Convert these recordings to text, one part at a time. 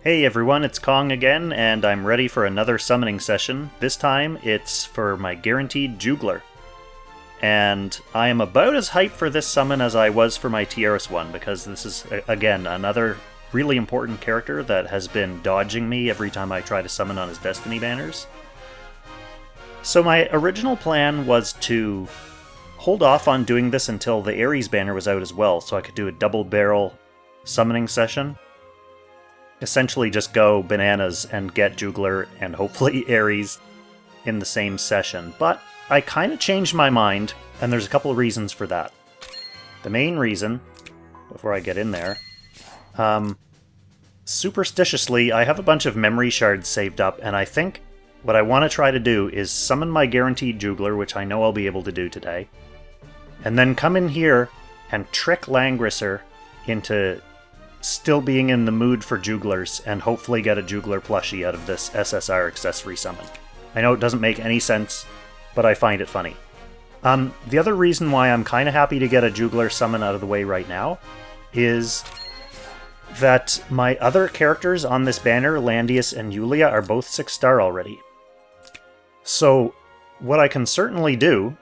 Hey everyone, it's Kong again, and I'm ready for another summoning session. This time, it's for my guaranteed Jugler. And I am about as hyped for this summon as I was for my Tiaris one, because this is, again, another really important character that has been dodging me every time I try to summon on his Destiny banners. So my original plan was to hold off on doing this until the Ares banner was out as well, so I could do a double barrel summoning session. Essentially just go bananas and get Jugler and hopefully Ares in the same session. But I kind of changed my mind, and there's a couple of reasons for that. The main reason, before I get in there, superstitiously, I have a bunch of memory shards saved up, and I think what I want to try to do is summon my guaranteed Jugler, which I know I'll be able to do today, and then come in here and trick Langrisser into still being in the mood for Juglers, and hopefully get a Jugler Plushie out of this SSR accessory summon. I know it doesn't make any sense, but I find it funny. The other reason why I'm kind of happy to get a Jugler summon out of the way right now is that my other characters on this banner, Landius and Yulia, are both 6-star already. So what I can certainly do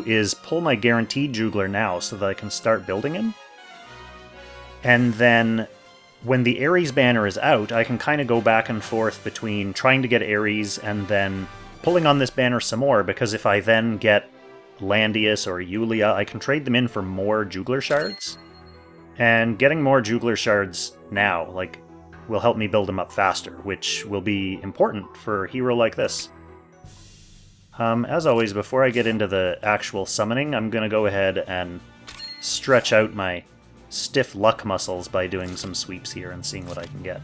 is pull my guaranteed Jugler now so that I can start building him. And then when the Ares banner is out, I can kind of go back and forth between trying to get Ares and then pulling on this banner some more, because if I then get Landius or Yulia, I can trade them in for more Jugler shards. And getting more Jugler shards now, will help me build them up faster, which will be important for a hero like this. As always, before I get into the actual summoning, I'm going to go ahead and stretch out my stiff luck muscles by doing some sweeps here and seeing what I can get.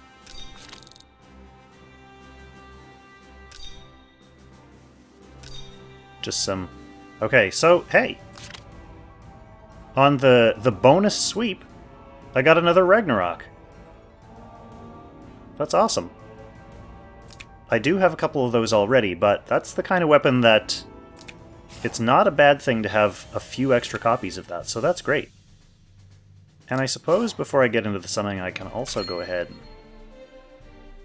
Just some... Okay, so, hey! On the bonus sweep, I got another Ragnarok. That's awesome. I do have a couple of those already, but that's the kind of weapon that it's not a bad thing to have a few extra copies of that, so that's great. And I suppose before I get into the summoning, I can also go ahead and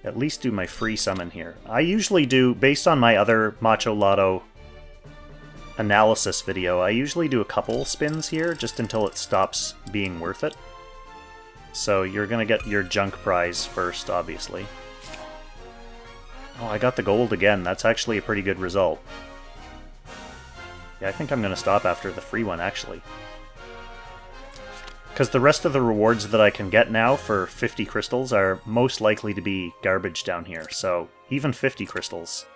at least do my free summon here. I usually do, based on my other Macho Lotto analysis video, I usually do a couple spins here, just until it stops being worth it. So you're going to get your junk prize first, obviously. Oh, I got the gold again. That's actually a pretty good result. Yeah, I think I'm going to stop after the free one, actually. Because the rest of the rewards that I can get now for 50 crystals are most likely to be garbage down here, so even 50 crystals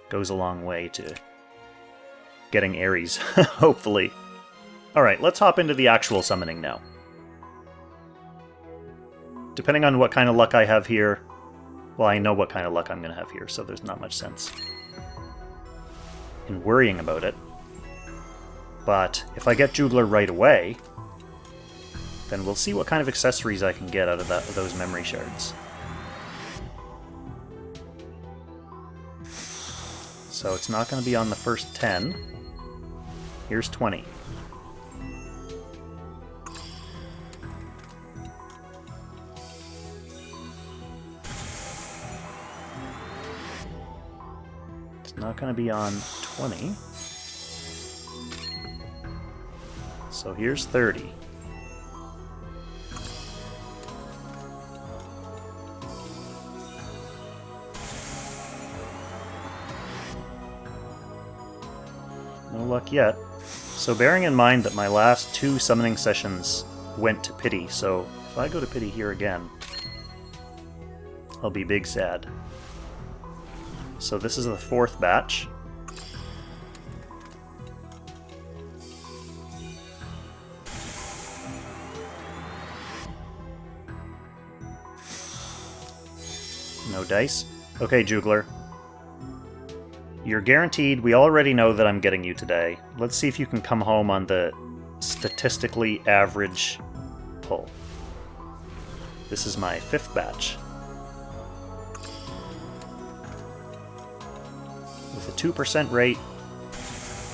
goes a long way to getting Ares, hopefully. Alright, let's hop into the actual summoning now. Depending on what kind of luck I have here, well, I know what kind of luck I'm going to have here, so there's not much sense in worrying about it. But if I get Jugler right away, then we'll see what kind of accessories I can get out of those memory shards. So it's not going to be on the first 10. Here's 20. Not going to be on 20. So here's 30. No luck yet. So bearing in mind that my last 2 summoning sessions went to pity, so if I go to pity here again, I'll be big sad. So this is the 4th batch. No dice. Okay, Jugler. You're guaranteed. We already know that I'm getting you today. Let's see if you can come home on the statistically average pull. This is my 5th batch. With a 2% rate,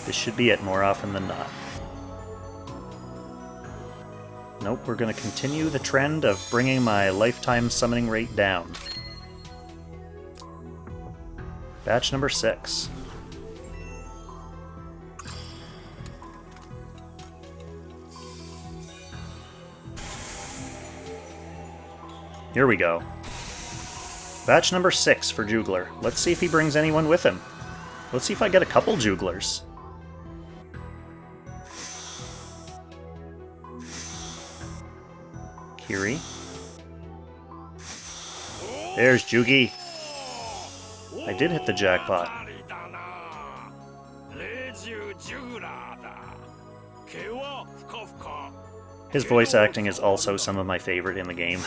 this should be it more often than not. Nope, we're going to continue the trend of bringing my lifetime summoning rate down. Batch number 6. Here we go. Batch number 6 for Jugler. Let's see if he brings anyone with him. Let's see if I get a couple Juglers. Kiri. There's Jugi. I did hit the jackpot. His voice acting is also some of my favorite in the game.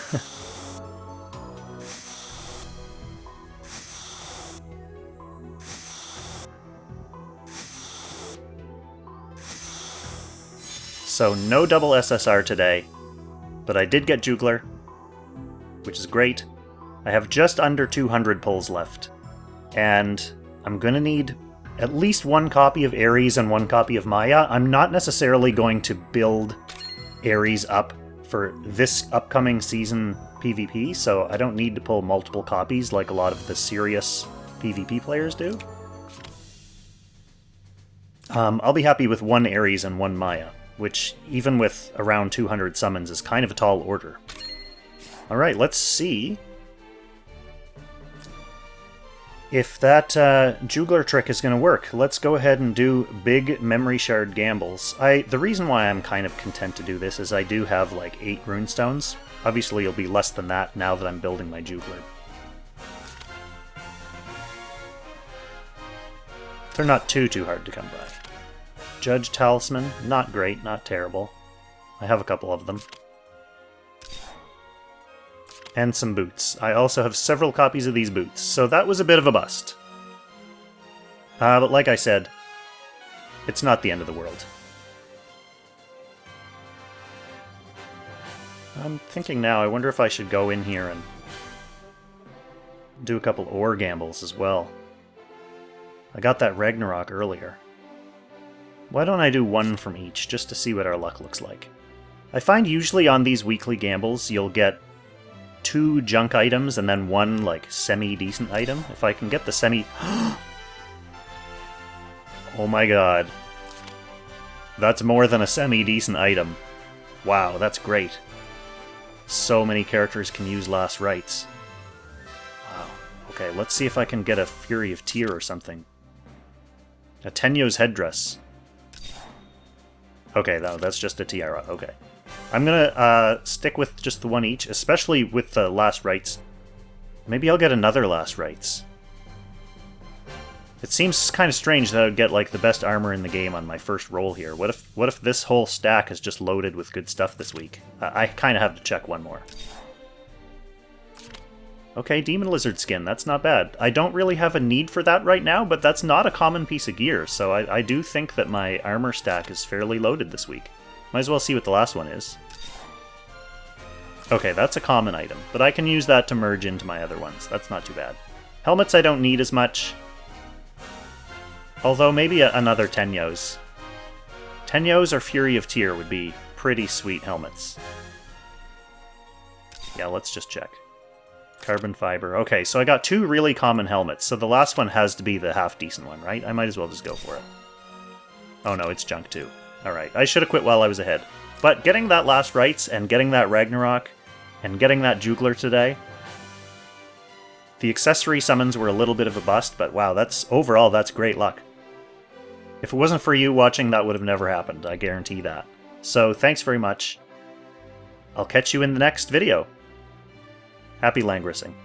So no double SSR today, but I did get Jugler, which is great. I have just under 200 pulls left, and I'm gonna need at least one copy of Ares and one copy of Maya. I'm not necessarily going to build Ares up for this upcoming season PvP, so I don't need to pull multiple copies like a lot of the serious PvP players do. I'll be happy with one Ares and one Maya, which, even with around 200 summons, is kind of a tall order. Alright, let's see if that Jugler trick is going to work. Let's go ahead and do big memory shard gambles. The reason why I'm kind of content to do this is I do have like 8 runestones. Obviously it'll be less than that now that I'm building my Jugler. They're not too hard to come by. Judge Talisman, not great, not terrible. I have a couple of them. And some boots. I also have several copies of these boots, so that was a bit of a bust. But like I said, it's not the end of the world. I'm thinking now, I wonder if I should go in here and do a couple ore gambles as well. I got that Ragnarok earlier. Why don't I do one from each, just to see what our luck looks like? I find usually on these weekly gambles, you'll get 2 junk items and then 1, like, semi-decent item. If I can get the semi... Oh my god. That's more than a semi-decent item. Wow, that's great. So many characters can use last rites. Wow. Okay, let's see if I can get a Fury of Tyr or something. A Tenyo's headdress. Okay, no, that's just a tiara. Okay. I'm gonna stick with just the one each, especially with the last rites. Maybe I'll get another last rites. It seems kind of strange that I would get like the best armor in the game on my first roll here. What if this whole stack is just loaded with good stuff this week? I kind of have to check one more. Okay, Demon Lizard skin, that's not bad. I don't really have a need for that right now, but that's not a common piece of gear, so I do think that my armor stack is fairly loaded this week. Might as well see what the last one is. Okay, that's a common item, but I can use that to merge into my other ones. That's not too bad. Helmets I don't need as much. Although maybe another Tenyo's. Tenyo's or Fury of Tyr would be pretty sweet helmets. Yeah, let's just check. Carbon fiber. Okay, so I got 2 really common helmets, so the last one has to be the half-decent one, right? I might as well just go for it. Oh no, it's junk too. Alright, I should have quit while I was ahead. But getting that last rites, and getting that Ragnarok, and getting that Jugler today... The accessory summons were a little bit of a bust, but wow, overall, that's great luck. If it wasn't for you watching, that would have never happened, I guarantee that. So, thanks very much. I'll catch you in the next video. Happy Langrissing.